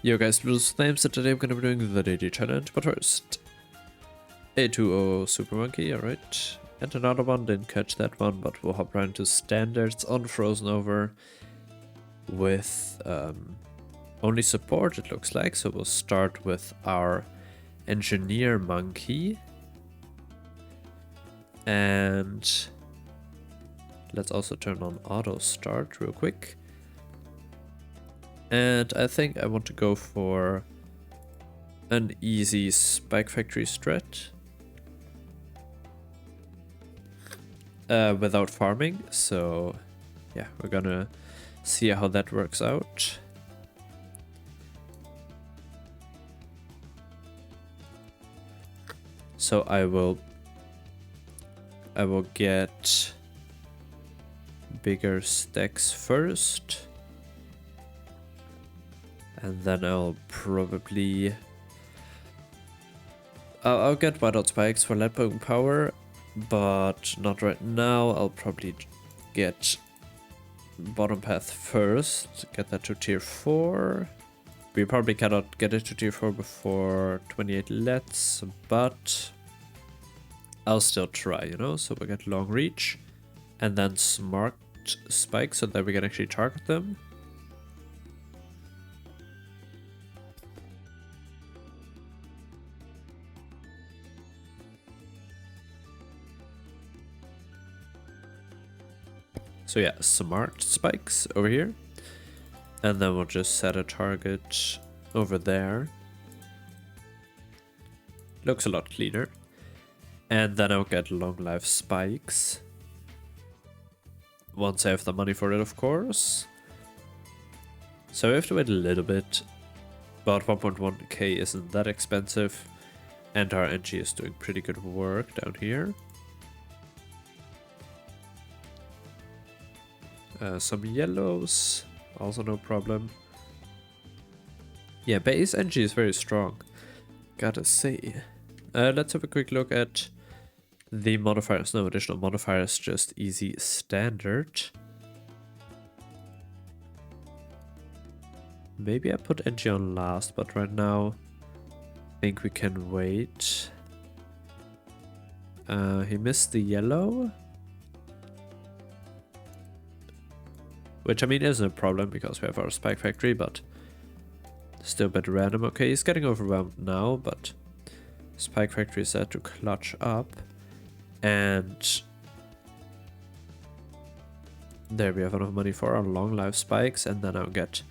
Yo guys, Blues names, so today I'm gonna be doing the daily challenge, but first, A2O Super Monkey, alright. And another one, didn't catch that one, but we'll hop right into standards on Frozen Over with only support, it looks like. So we'll start with our Engineer Monkey. And let's also turn on Auto Start real quick. And I think I want to go for an easy Spike Factory strat without farming. So yeah, we're gonna see how that works out. So I will get bigger stacks first. And then I'll probably... I'll get whiteout spikes for lead poking power, but not right now. I'll probably get bottom path first, get that to tier 4. We probably cannot get it to tier 4 before 28 lets, but I'll still try, you know? So we get long reach, and then smart spikes so that we can actually target them. So yeah, smart spikes over here. And then we'll just set a target over there. Looks a lot cleaner. And then I'll get long life spikes. Once I have the money for it, of course. So we have to wait a little bit. About 1.1k isn't that expensive. And our NG is doing pretty good work down here. Some yellows, also no problem. Yeah, base NG is very strong, gotta say. Let's have a quick look at the modifiers. No additional modifiers, just easy standard. Maybe I put NG on last, but right now I think we can wait. He missed the yellow. Which, I mean, isn't a problem because we have our Spike Factory, but still a bit random. Okay, he's getting overwhelmed now, but Spike Factory is set to clutch up. And there we have enough money for our long life spikes, and then I'll get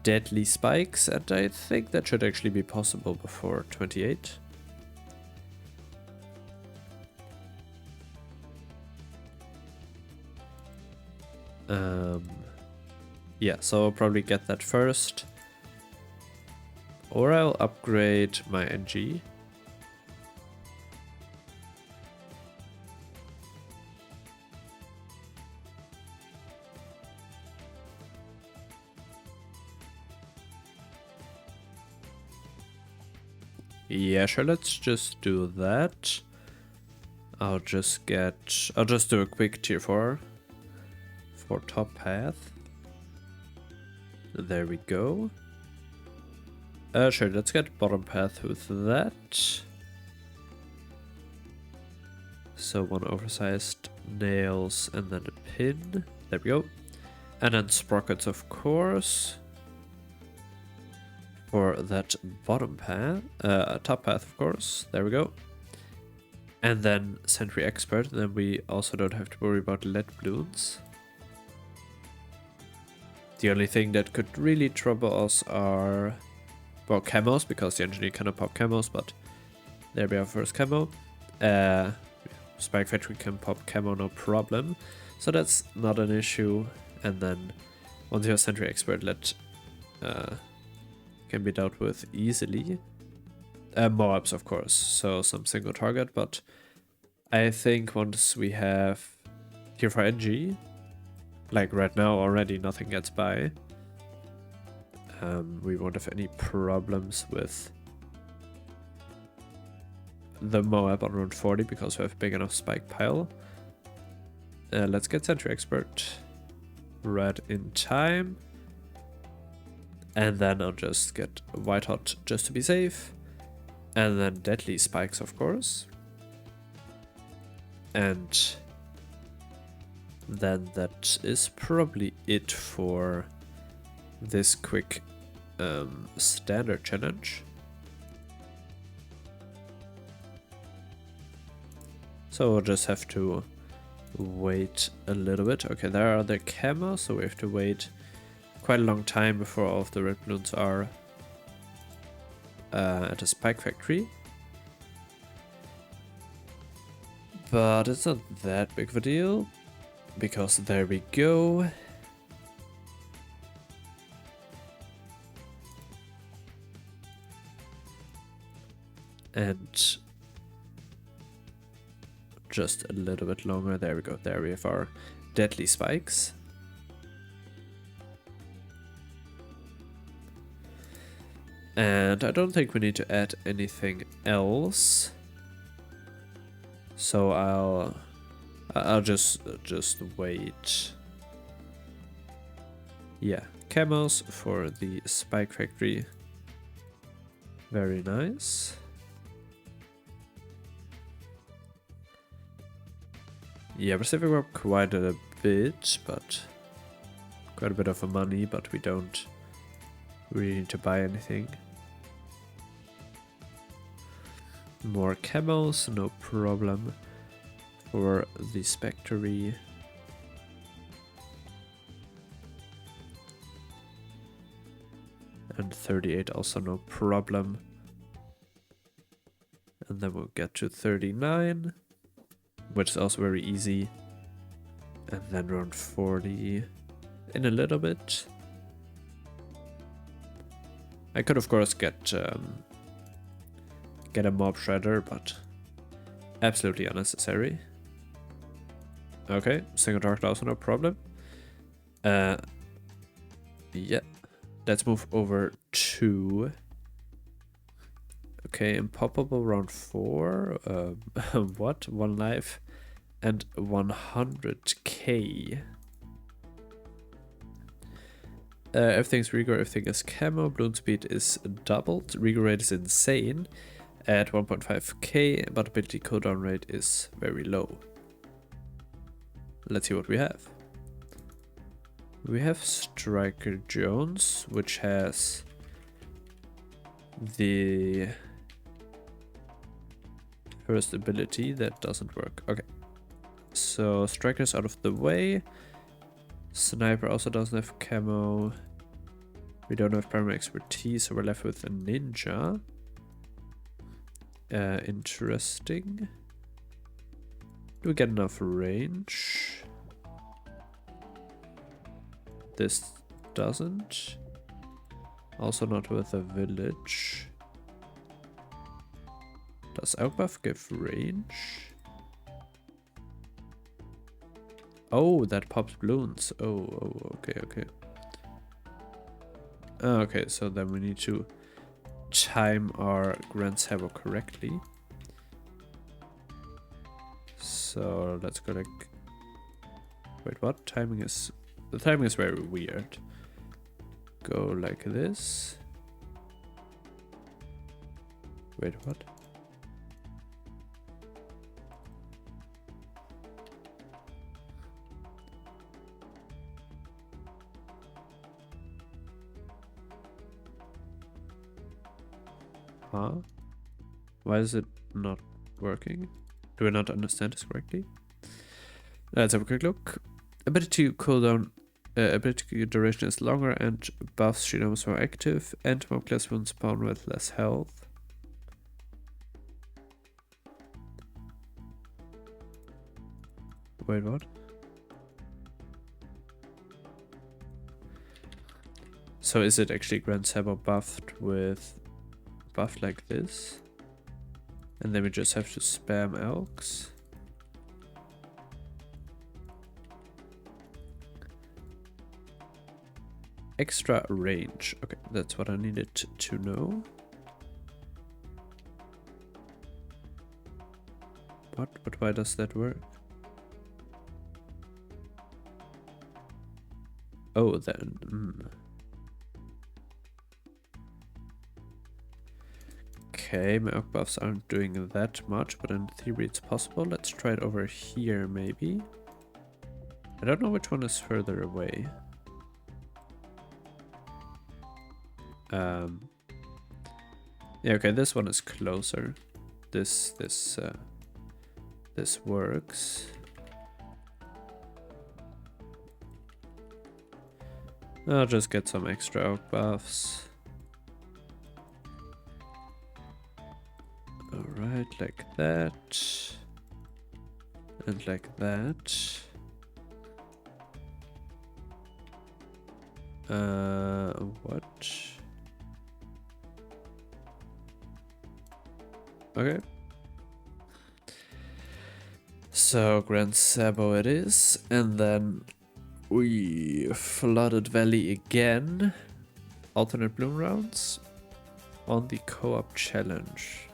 deadly spikes, and I think that should actually be possible before 28. Yeah, so I'll probably get that first. Or I'll upgrade my NG. Yeah, sure, let's just do that. I'll just do a quick tier 4 for top path. There we go. Sure, let's get bottom path with that. So one oversized nails and then a pin. There we go. And then sprockets, of course. For that bottom path. Top path, of course. There we go. And then Sentry Expert. And then we also don't have to worry about lead balloons. The only thing that could really trouble us are, well, camos, because the engineer cannot pop camos, but there we have first camo. Spike Factory can pop camo, no problem. So that's not an issue. And then once you have Sentry Expert, let can be dealt with easily. Moabs, of course, so some single target, but I think once we have tier 4 NG, like right now already nothing gets by. We won't have any problems with the Moab on round 40 because we have a big enough spike pile. Let's get Sentry Expert right in time. And then I'll just get white hot just to be safe. And then deadly spikes, of course. And then that is probably it for this quick standard challenge. So we'll just have to wait a little bit. Okay, there are the camos, so we have to wait quite a long time before all of the red balloons are at a spike factory. But it's not that big of a deal, because there we go. And just a little bit longer. There we go. There we have our deadly spikes. And I don't think we need to add anything else. So I'll just wait. Yeah, camos for the spike factory. Very nice. Yeah, we're saving up quite a bit, but quite a bit of money, but we don't really need to buy anything. More camos, no problem for the Spectre. And 38 also no problem. And then we'll get to 39, which is also very easy. And then around 40 in a little bit. I could of course get a mob shredder, but absolutely unnecessary. Okay, single target also no problem. Yeah, let's move over to. Okay, impoppable round 4. What? 1 life and 100k. Everything's Rigor, everything is camo. Balloon speed is doubled. Rigor rate is insane at 1.5k, but ability cooldown rate is very low. Let's see what we have. We have Striker Jones, which has the first ability that doesn't work. Okay, so Striker's out of the way. Sniper also doesn't have camo. We don't have primary expertise, so we're left with a ninja. Interesting. Do we get enough range? This doesn't. Also not with a village. Does Elk Buff give range? Oh, that pops balloons. Oh, okay. Okay, so then we need to time our Grand Sabo correctly. So let's go like. Wait, what? Timing is. The timing is very weird. Go like this. Wait, what? Huh? Why is it not working? Do I not understand this correctly? Let's have a quick look. Ability cooldown, ability duration is longer and buffs shield almost more active, and mob class wounds spawn with less health. Wait, what? So is it actually Grand Sabo buffed like this? And then we just have to spam elks? Extra range. Okay, that's what I needed to know. What? But why does that work? Oh, then. Okay, my oak buffs aren't doing that much, but in theory it's possible. Let's try it over here, maybe. I don't know which one is further away. Yeah, okay, this one is closer. This works. I'll just get some extra oak buffs. Alright, like that. And like that. What? Okay. So Grand Sabo it is, and then we Flooded Valley again. Alternate bloom rounds on the co-op challenge.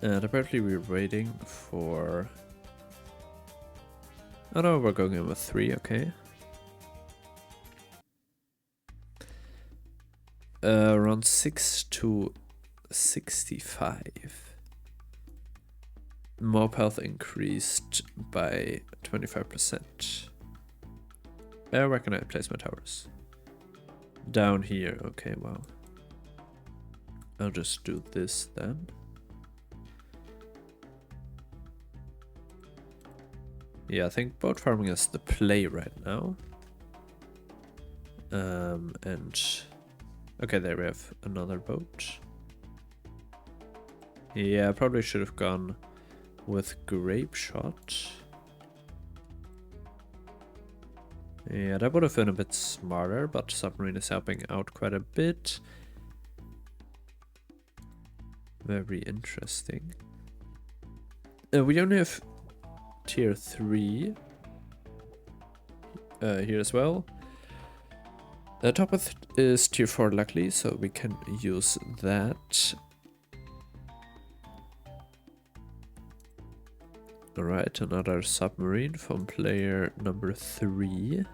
And apparently we're waiting for... Oh no, we're going in with 3, okay. Around 6 to 65. Mob health increased by 25%. Where can I place my towers? Down here, okay, wow. I'll just do this then. Yeah, I think boat farming is the play right now. And okay, there we have another boat. Yeah, I probably should have gone with grape shot. Yeah, that would have been a bit smarter, but submarine is helping out quite a bit. Very interesting. We only have tier 3 here as well. The top is tier 4 luckily, so we can use that. Alright, another submarine from player number 3.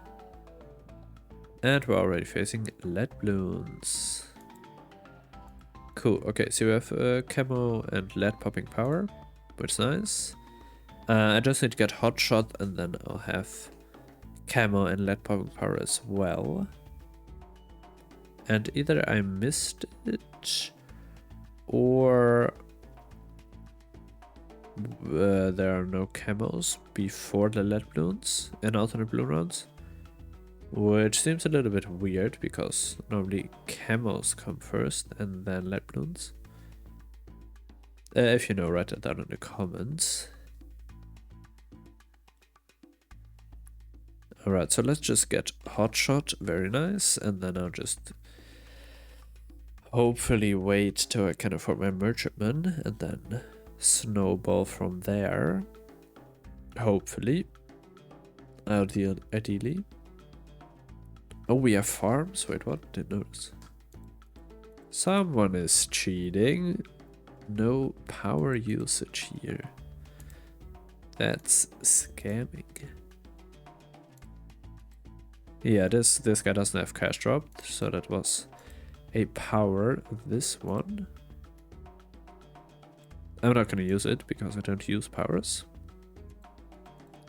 And we're already facing lead balloons. Cool, okay, so we have camo and lead popping power, which is nice. I just need to get hot shot and then I'll have camo and lead popping power as well. And either I missed it or there are no camos before the lead balloons and alternate bloom rounds, which seems a little bit weird because normally camos come first and then lead balloons. If you know, write it down in the comments. Alright, so let's just get hotshot, very nice, and then I'll just hopefully wait till I can afford my merchantman and then snowball from there. Hopefully. Ideally. Oh, we have farms? Wait, what? Didn't notice. Someone is cheating. No power usage here. That's scamming. Yeah, this guy doesn't have cash dropped, so that was a power of this one. I'm not gonna use it because I don't use powers.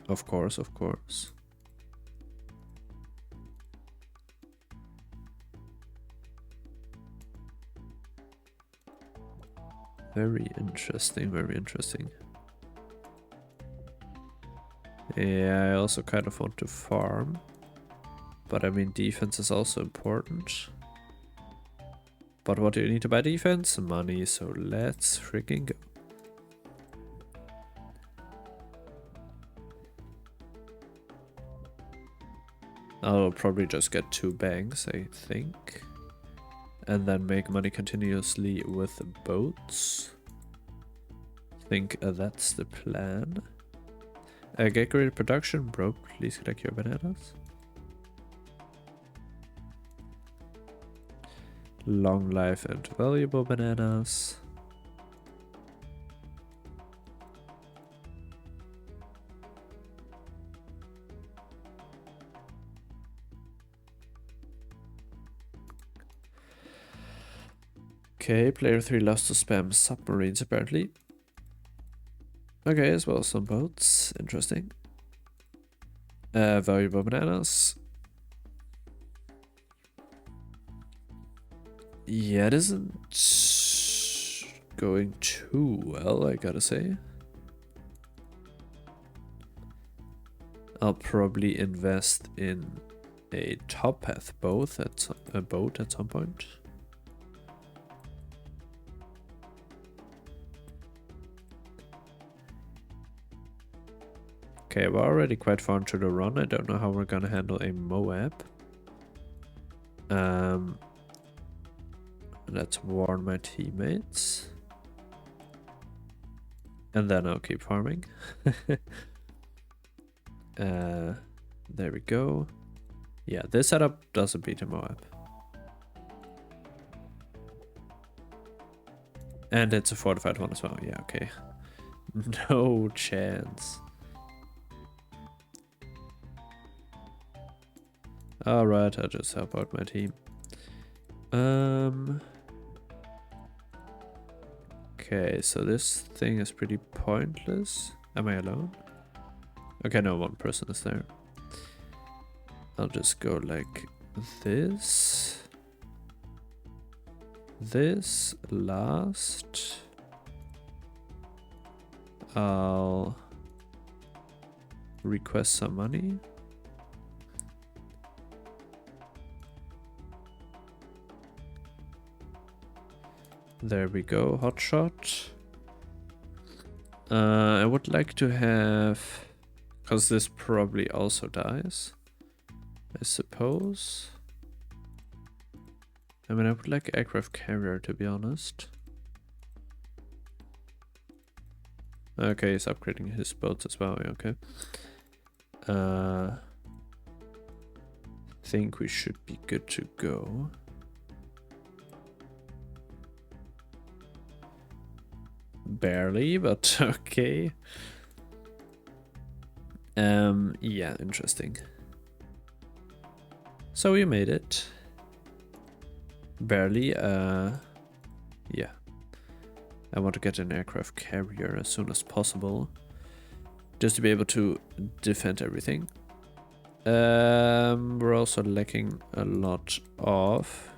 Of course, of course. Very interesting, very interesting. Yeah, I also kind of want to farm. But I mean, defense is also important. But what do you need to buy defense? Money, so let's freaking go. I'll probably just get 2 banks, I think. And then make money continuously with boats. I think that's the plan. Get greater production, bro. Please collect your bananas. Long life and valuable bananas. Okay, player 3 loves to spam submarines apparently. Okay, as well as some boats. Interesting. Valuable bananas. Yeah, it isn't going too well, I gotta say. I'll probably invest in a top path boat at some point. Okay, we're already quite far into the run. I don't know how we're gonna handle a Moab. Let's warn my teammates. And then I'll keep farming. There we go. Yeah, this setup doesn't beat a Moab. And it's a fortified one as well. Yeah, okay. No chance. Alright, I'll just help out my team. Okay, so this thing is pretty pointless. Am I alone? Okay, no, one person is there. I'll just go like this. This last. I'll request some money. There we go, hotshot. I would like to have, because this probably also dies, I suppose. I mean, I would like aircraft carrier, to be honest. Okay, he's upgrading his boats as well, okay. Think we should be good to go. Barely, but okay. Yeah, interesting. So we made it. Barely, yeah. I want to get an aircraft carrier as soon as possible. Just to be able to defend everything. We're also lacking a lot of...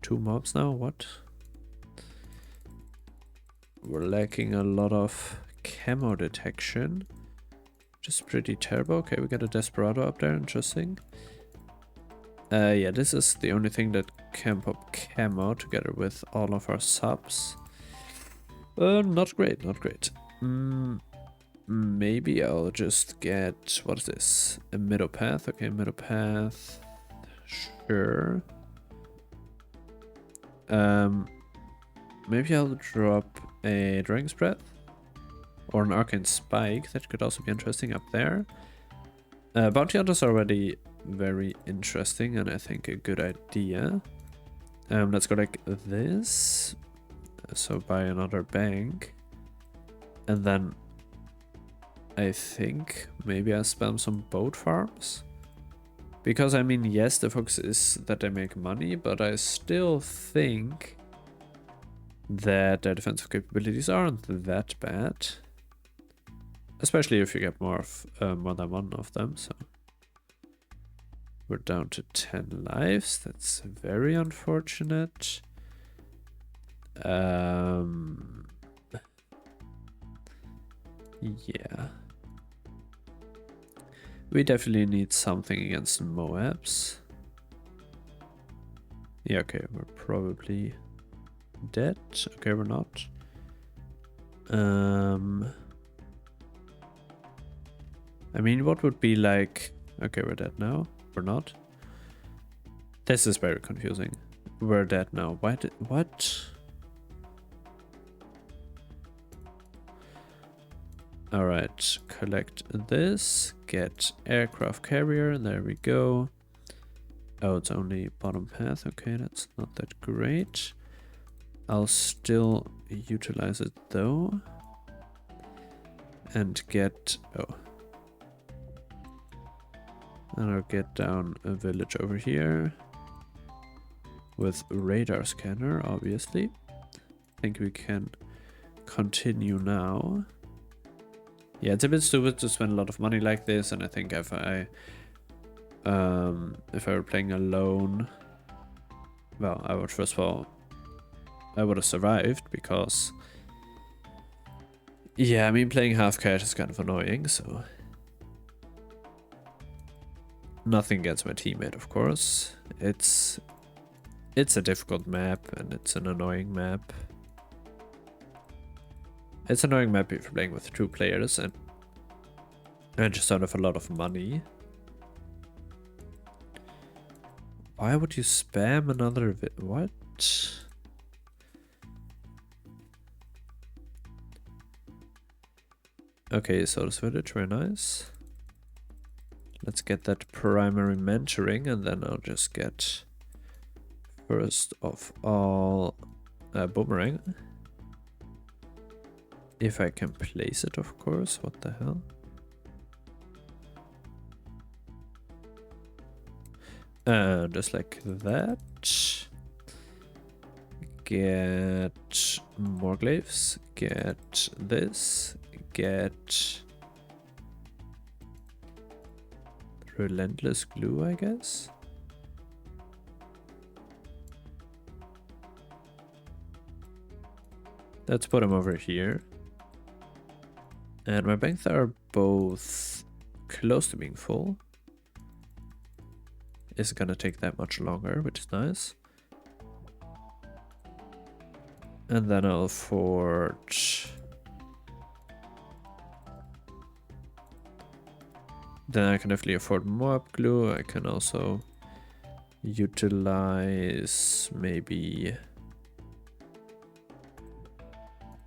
2 mobs now, what? We're lacking a lot of camo detection, which is pretty terrible. Okay, we got a Desperado up there, interesting. Yeah, this is the only thing that can pop camo together with all of our subs. Not great, not great. Maybe I'll just get, what is this? A middle path, okay, middle path, sure. Maybe I'll drop a Dragon's Breath or an Arcane Spike. That could also be interesting up there. Bounty Hunters are already very interesting and I think a good idea. Let's go like this. So buy another bank. And then I think maybe I spam some boat farms. Because I mean, yes, the focus is that they make money, but I still think that their defensive capabilities aren't that bad. Especially if you get more than one of them, so. We're down to 10 lives, that's very unfortunate. Yeah. We definitely need something against Moabs. Yeah, okay, we're probably dead. Okay, we're not. I mean, what would be like... Okay, we're dead now. We're not. This is very confusing. We're dead now. Why did... What? Alright, collect this. Get aircraft carrier. There we go. Oh, it's only bottom path. Okay, that's not that great. I'll still utilize it though. And get... Oh. And I'll get down a village over here. with radar scanner, obviously. I think we can continue now. Yeah, it's a bit stupid to spend a lot of money like this, and I think if I were playing alone, well, I would first of all, I would have survived because, yeah, I mean, playing half cash is kind of annoying, so nothing against my teammate, of course. It's a difficult map and it's an annoying map. It's an annoying map if you're playing with 2 players and just don't have a lot of money. Why would you spam another what? Okay, so this village, very nice. Let's get that primary mentoring and then I'll just get first of all a boomerang. If I can place it, of course. What the hell? Just like that. Get more glaives. Get this. Get relentless glue, I guess. Let's put them over here. And my banks are both close to being full. It's gonna take that much longer, which is nice. And then I'll forge. Then I can definitely afford more up glue. I can also utilize maybe.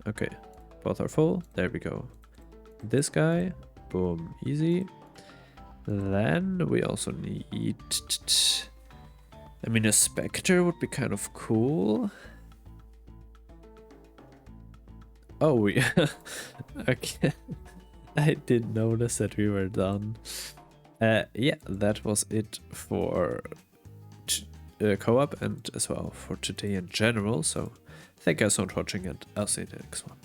Okay, both are full. There we go. This guy, boom, easy. Then we also need. I mean, a specter would be kind of cool. Oh, yeah. Okay. I did notice that we were done. Yeah, that was it for co-op and as well for today in general. So thank you guys so much for watching and I'll see you in the next one.